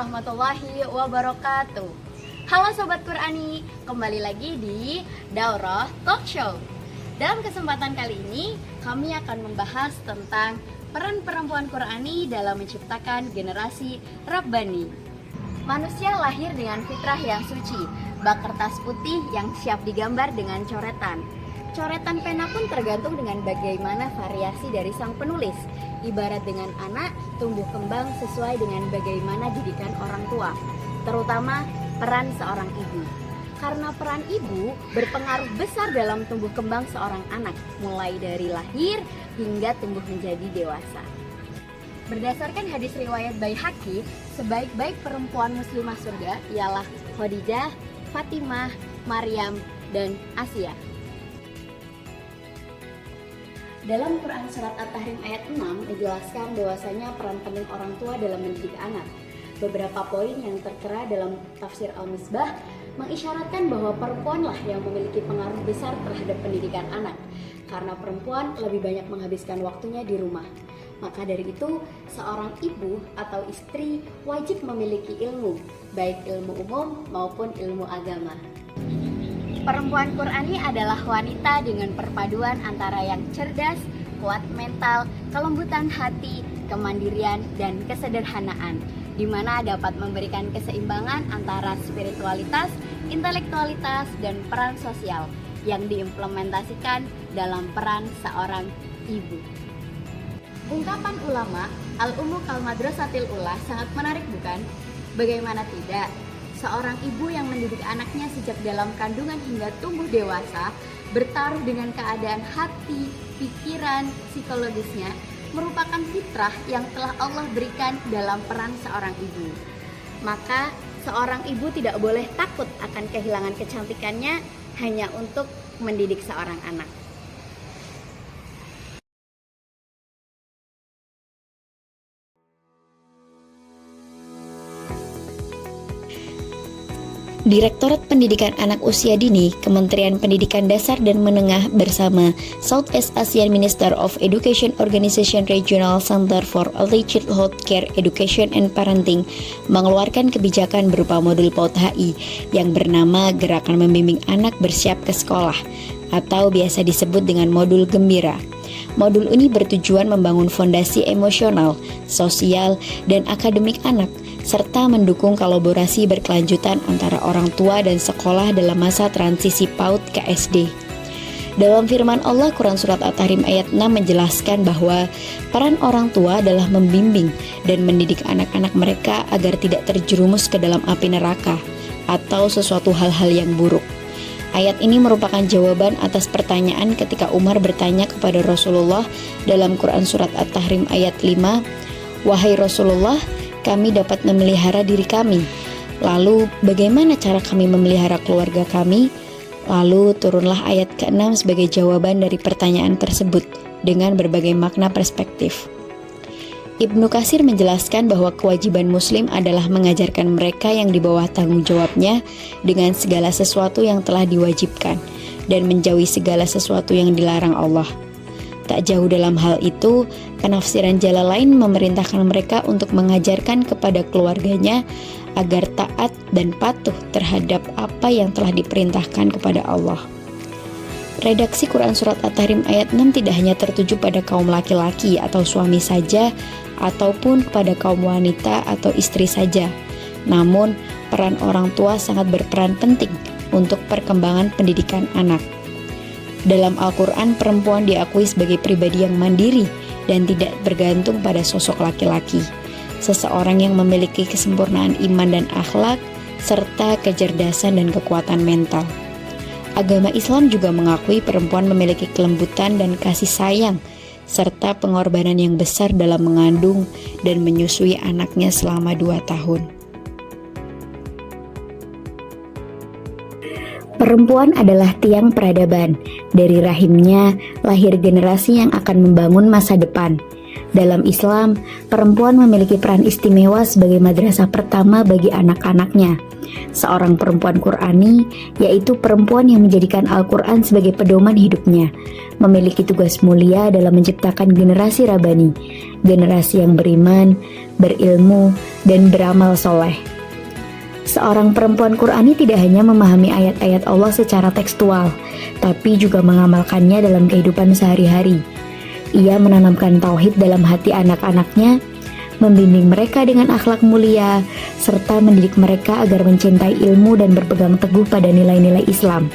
warahmatullahi wabarakatuh. Halo Sobat Qur'ani, kembali lagi di Daurah Talk Show. Dalam kesempatan kali ini, kami akan membahas tentang peran perempuan Qur'ani dalam menciptakan generasi Rabbani. Manusia lahir dengan fitrah yang suci, bak kertas putih yang siap digambar dengan coretan. Coretan pena pun tergantung dengan bagaimana variasi dari sang penulis. Ibarat dengan anak tumbuh kembang sesuai dengan bagaimana didikan orang tua, terutama peran seorang ibu. Karena peran ibu berpengaruh besar dalam tumbuh kembang seorang anak, mulai dari lahir hingga tumbuh menjadi dewasa. Berdasarkan hadis riwayat Baihaqi, sebaik-baik perempuan muslimah surga ialah Khadijah, Fatimah, Maryam, dan Asia. Dalam Quran Surat At-Tahrim ayat 6 menjelaskan bahwasanya peran penting orang tua dalam mendidik anak. Beberapa poin yang tertera dalam tafsir Al-Misbah mengisyaratkan bahwa perempuanlah yang memiliki pengaruh besar terhadap pendidikan anak, karena perempuan lebih banyak menghabiskan waktunya di rumah. Maka dari itu, seorang ibu atau istri wajib memiliki ilmu, baik ilmu umum maupun ilmu agama. Perempuan Qur'ani adalah wanita dengan perpaduan antara yang cerdas, kuat mental, kelembutan hati, kemandirian, dan kesederhanaan, di mana dapat memberikan keseimbangan antara spiritualitas, intelektualitas, dan peran sosial yang diimplementasikan dalam peran seorang ibu. Ungkapan ulama, al-ummu kal madrasatil ula, sangat menarik bukan? Bagaimana tidak? Seorang ibu yang mendidik anaknya sejak dalam kandungan hingga tumbuh dewasa, bertaruh dengan keadaan hati, pikiran, psikologisnya, merupakan fitrah yang telah Allah berikan dalam peran seorang ibu. Maka seorang ibu tidak boleh takut akan kehilangan kecantikannya hanya untuk mendidik seorang anak. Direktorat Pendidikan Anak Usia Dini, Kementerian Pendidikan Dasar dan Menengah bersama Southeast Asian Minister of Education Organization Regional Center for Early Childhood Care Education and Parenting mengeluarkan kebijakan berupa modul PAUD HI yang bernama Gerakan Membimbing Anak Bersiap ke Sekolah atau biasa disebut dengan modul Gembira. Modul ini bertujuan membangun fondasi emosional, sosial, dan akademik anak, serta mendukung kolaborasi berkelanjutan antara orang tua dan sekolah dalam masa transisi PAUD ke SD. Dalam firman Allah, Quran Surat At-Tahrim ayat 6 menjelaskan bahwa peran orang tua adalah membimbing dan mendidik anak-anak mereka agar tidak terjerumus ke dalam api neraka atau sesuatu hal-hal yang buruk. Ayat ini merupakan jawaban atas pertanyaan ketika Umar bertanya kepada Rasulullah dalam Quran Surat At-Tahrim ayat 5, "Wahai Rasulullah, kami dapat memelihara diri kami. Lalu bagaimana cara kami memelihara keluarga kami?" Lalu turunlah ayat ke-6 sebagai jawaban dari pertanyaan tersebut dengan berbagai makna perspektif. Ibnu Katsir menjelaskan bahwa kewajiban muslim adalah mengajarkan mereka yang di bawah tanggung jawabnya dengan segala sesuatu yang telah diwajibkan dan menjauhi segala sesuatu yang dilarang Allah. Tak jauh dalam hal itu, penafsiran Jalalain memerintahkan mereka untuk mengajarkan kepada keluarganya agar taat dan patuh terhadap apa yang telah diperintahkan kepada Allah. Redaksi Quran Surat At-Tahrim ayat 6 tidak hanya tertuju pada kaum laki-laki atau suami saja, ataupun kepada kaum wanita atau istri saja. Namun, peran orang tua sangat berperan penting untuk perkembangan pendidikan anak. Dalam Al-Quran, perempuan diakui sebagai pribadi yang mandiri dan tidak bergantung pada sosok laki-laki. Seseorang yang memiliki kesempurnaan iman dan akhlak, serta kecerdasan dan kekuatan mental. Agama Islam juga mengakui perempuan memiliki kelembutan dan kasih sayang, serta pengorbanan yang besar dalam mengandung dan menyusui anaknya selama 2 tahun. Perempuan adalah tiang peradaban. Dari rahimnya lahir generasi yang akan membangun masa depan. Dalam Islam, perempuan memiliki peran istimewa sebagai madrasah pertama bagi anak-anaknya. Seorang perempuan Qur'ani, yaitu perempuan yang menjadikan Al-Quran sebagai pedoman hidupnya, memiliki tugas mulia dalam menciptakan generasi Rabbani, generasi yang beriman, berilmu, dan beramal soleh. Seorang perempuan Qur'ani tidak hanya memahami ayat-ayat Allah secara tekstual, tapi juga mengamalkannya dalam kehidupan sehari-hari. Ia menanamkan tauhid dalam hati anak-anaknya, membimbing mereka dengan akhlak mulia, serta mendidik mereka agar mencintai ilmu dan berpegang teguh pada nilai-nilai Islam.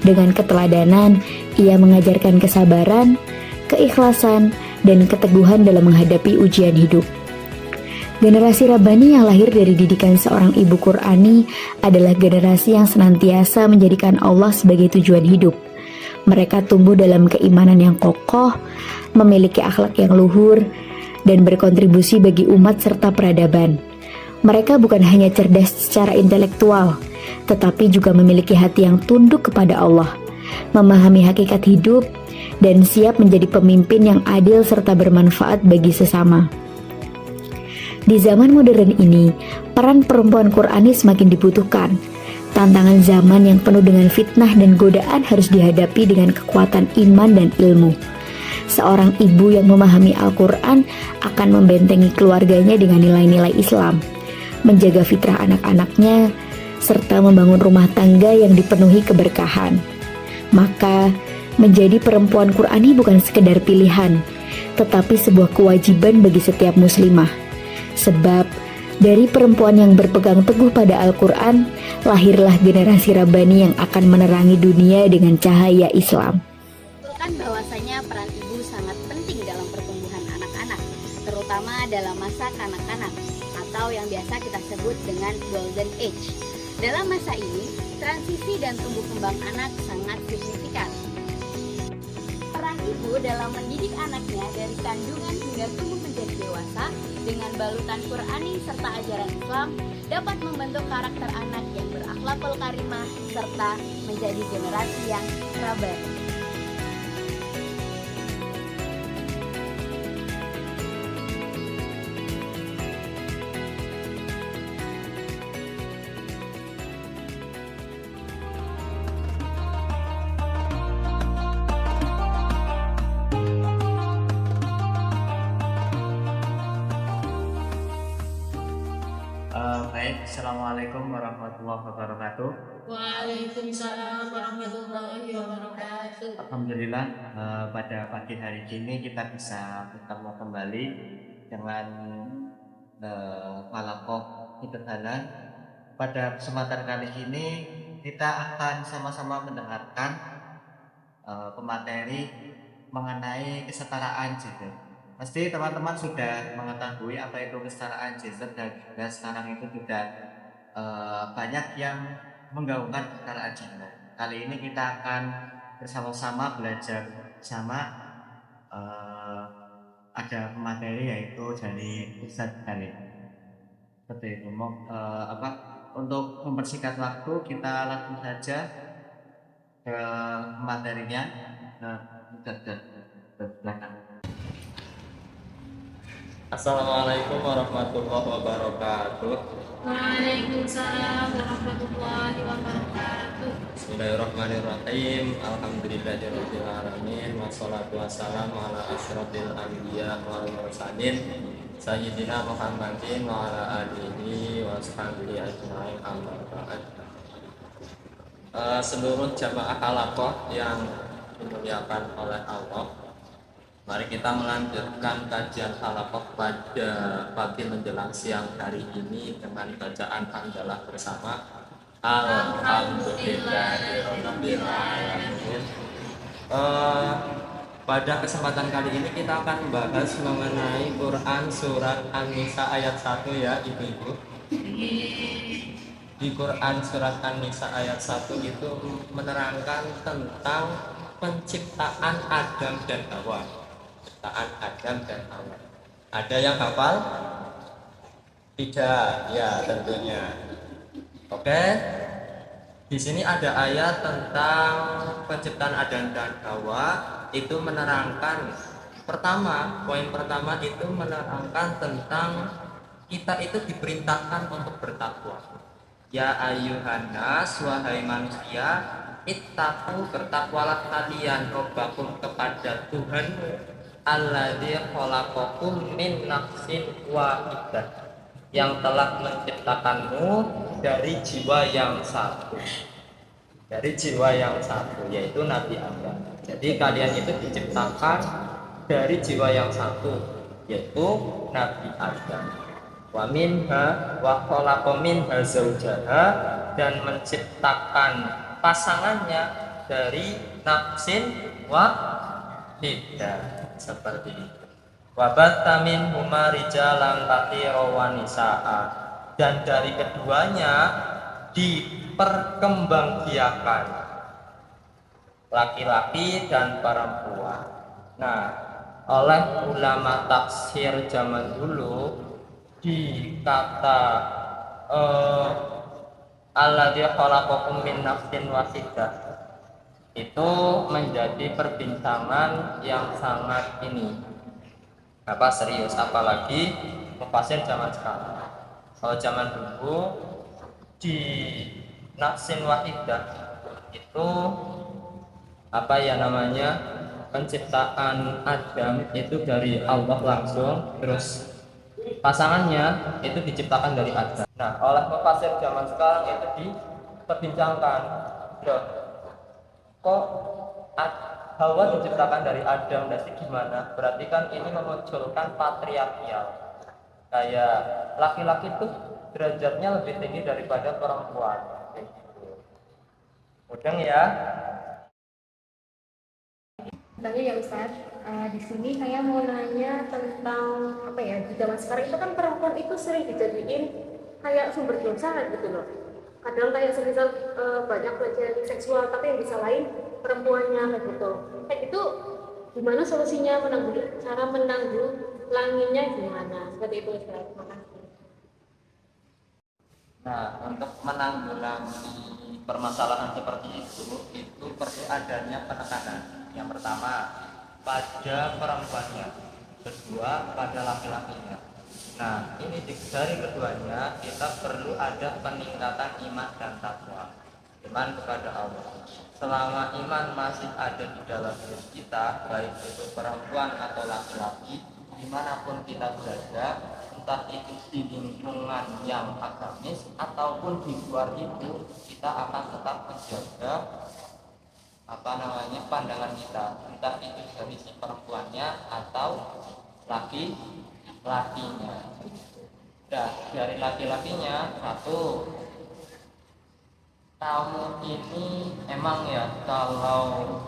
Dengan keteladanan, ia mengajarkan kesabaran, keikhlasan, dan keteguhan dalam menghadapi ujian hidup. Generasi Rabbani yang lahir dari didikan seorang ibu Qur'ani adalah generasi yang senantiasa menjadikan Allah sebagai tujuan hidup. Mereka tumbuh dalam keimanan yang kokoh, memiliki akhlak yang luhur, dan berkontribusi bagi umat serta peradaban. Mereka bukan hanya cerdas secara intelektual, tetapi juga memiliki hati yang tunduk kepada Allah, memahami hakikat hidup, dan siap menjadi pemimpin yang adil serta bermanfaat bagi sesama. Di zaman modern ini, peran perempuan Qur'ani semakin dibutuhkan. Tantangan zaman yang penuh dengan fitnah dan godaan harus dihadapi dengan kekuatan iman dan ilmu. Seorang ibu yang memahami Al-Quran akan membentengi keluarganya dengan nilai-nilai Islam, menjaga fitrah anak-anaknya, serta membangun rumah tangga yang dipenuhi keberkahan. Maka, menjadi perempuan Qur'ani bukan sekedar pilihan, tetapi sebuah kewajiban bagi setiap muslimah. Sebab dari perempuan yang berpegang teguh pada Al-Quran, lahirlah generasi Rabbani yang akan menerangi dunia dengan cahaya Islam. Kan bahwasanya peran ibu sangat penting dalam pertumbuhan anak-anak, terutama dalam masa kanak-kanak atau yang biasa kita sebut dengan golden age. Dalam masa ini, transisi dan tumbuh kembang anak sangat signifikan. Peran ibu dalam mendidik anaknya dari kandungan hingga tumbuh menjadi dewasa dengan balutan Qur'ani serta ajaran Islam dapat membentuk karakter anak yang berakhlakul karimah serta menjadi generasi yang rabbani. Baik, Assalamualaikum warahmatullahi wabarakatuh. Waalaikumsalam warahmatullahi wabarakatuh. Alhamdulillah, pada pagi hari ini kita bisa bertemu kembali dengan Malakoh Sederhana. Pada kesempatan kali ini kita akan sama-sama mendengarkan pemateri mengenai kesetaraan gender. Pasti teman-teman sudah mengetahui apa itu kesetaraan gender dan juga sekarang itu sudah banyak yang menggaungkan kesetaraan gender. Kali ini kita akan bersama-sama belajar bersama ada pemateri yaitu dari Ustadz Khalid. Seperti itu, untuk mempersingkat waktu kita langsung saja ke materinya. Assalamualaikum warahmatullahi wabarakatuh. Waalaikumsalam warahmatullahi wabarakatuh. Bismillahirrahmanirrahim. Alhamdulillahirabbil alamin. Wassalatu wassalamu ala asyrofil anbiya wal mursalin sayyidina Muhammadin wa ala alihi wa sahbihi ajmain amma ba'd. Seluruh jamaah halaqah yang dimuliakan oleh Allah, mari kita melanjutkan kajian halaqah pada pagi menjelang siang hari ini dengan bacaan hamdalah bersama. Alhamdulillahirabbil alamin. Pada kesempatan kali ini kita akan membahas mengenai Quran surat An-Nisa ayat 1 ya Ibu-ibu. Di Quran surat An-Nisa ayat 1 itu menerangkan tentang penciptaan Adam dan Hawa. Adam dan Hawa. Ada yang hafal? Tidak, ya tentunya. Oke. Di sini ada ayat tentang penciptaan Adam dan Hawa, itu menerangkan poin pertama itu menerangkan tentang kita itu diperintahkan untuk bertakwa. Ya ayyuhan nas, wahai manusia, ittaqu, bertakwalah kalian, robbakum, kepada Tuhanmu, alladzi khalaqakum min nafsin wahidah, yang telah menciptakanmu dari jiwa yang satu, yaitu Nabi Adam. Jadi kalian itu diciptakan dari jiwa yang satu, yaitu Nabi Adam. Wa minha wa khalaqa minha zaujaha, dan menciptakan pasangannya dari nafsin wahidah, seperti itu. Wa batta minhuma rijalan katsiran wa nisaa, dan dari keduanya diperkembangbiakan laki-laki dan perempuan. Nah, oleh ulama tafsir zaman dulu dikata alladzi khalaqakum min nafsin wahidah itu menjadi perbincangan yang sangat serius, apalagi mufasir zaman sekarang. Kalau zaman dulu di nafsin wahidah itu penciptaan Adam itu dari Allah langsung, terus pasangannya itu diciptakan dari Adam. Nah, oleh mufasir zaman sekarang itu diperbincangkan, loh, kok Hawa diciptakan dari Adam, berarti gimana? Berarti kan ini memunculkan patriarkial, kayak laki-laki tuh derajatnya lebih tinggi daripada perempuan, kayak gitu. Mudeng ya. Tanya ya Ustaz, di sini saya mau nanya tentang di zaman sekarang itu kan perempuan itu sering dijadiin kayak sumber dosa gitu loh. Kadang kayak semisal banyak pelecehan seksual tapi yang disalahin perempuannya kayak gitu. Kayak gitu gimana solusinya, cara menanggulanginya gimana? Seperti itu Ustaz. Terima kasih. Nah, untuk menanggulangi permasalahan seperti itu perlu adanya penekanan. Yang pertama pada perempuannya, kedua pada laki-lakinya. Nah, ini dari keduanya kita perlu ada peningkatan iman dan takwa, iman kepada Allah. Selama iman masih ada di dalam diri kita, baik itu perempuan atau laki-laki, dimanapun kita berada, entah itu di lingkungan yang agamis ataupun di luar itu, kita akan tetap menjaga pandangan kita, entah itu dari si perempuannya atau laki-lakinya. Nah, dari laki-lakinya, satu, kamu ini emang ya kalau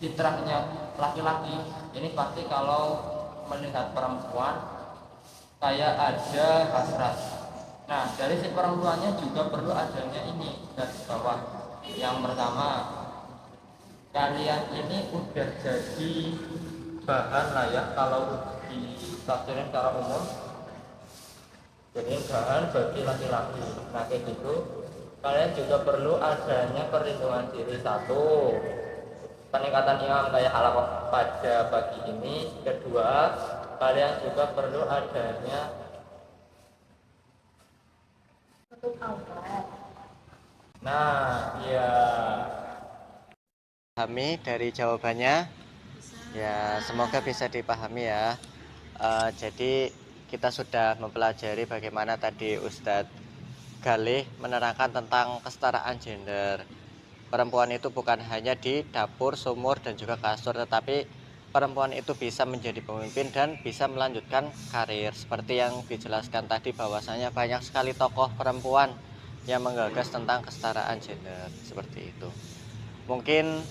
fitrahnya laki-laki ini pasti kalau melihat perempuan kayak ada hasrat. Nah, dari si perempuannya juga perlu adanya ini garis bawah. Yang pertama, kalian ini udah jadi bahan lah ya, kalau ditafsirin secara umum, jadi bahan bagi laki-laki. Nah, kayak gitu kalian juga perlu adanya perlindungan diri. Satu, peningkatan iman kayak halaqah pada pagi ini. Kedua, kalian juga perlu adanya Pahami dari jawabannya ya, semoga bisa dipahami ya. Jadi kita sudah mempelajari bagaimana tadi Ustadz Galih menerangkan tentang kesetaraan gender. Perempuan itu bukan hanya di dapur, sumur, dan juga kasur, tetapi perempuan itu bisa menjadi pemimpin dan bisa melanjutkan karir. Seperti yang dijelaskan tadi bahwasanya banyak sekali tokoh perempuan yang menggagas tentang kesetaraan gender, seperti itu. Mungkin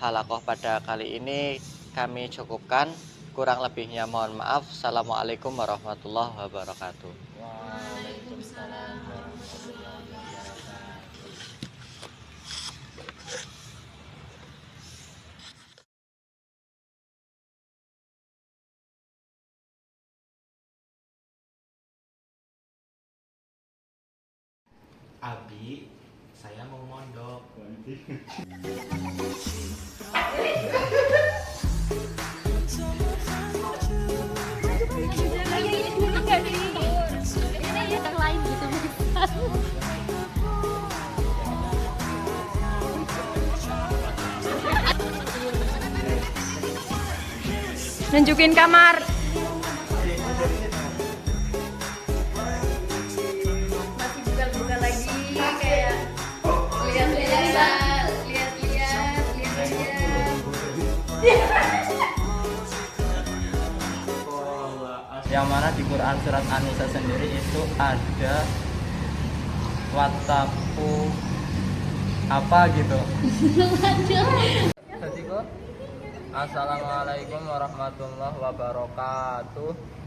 halaqah pada kali ini kami cukupkan, kurang lebihnya mohon maaf. Assalamualaikum warahmatullahi wabarakatuh. Waalaikumsalam warahmatullahi wabarakatuh. Abi, saya mau mondok. Yang lain gitu. Nunjukin kamar. Masih buka-buka lagi kayak lihat-lihat. Yang mana di Quran surat An-Nisa sendiri itu ada wataku apa gitu. Jadi kok Assalamualaikum warahmatullahi wabarakatuh.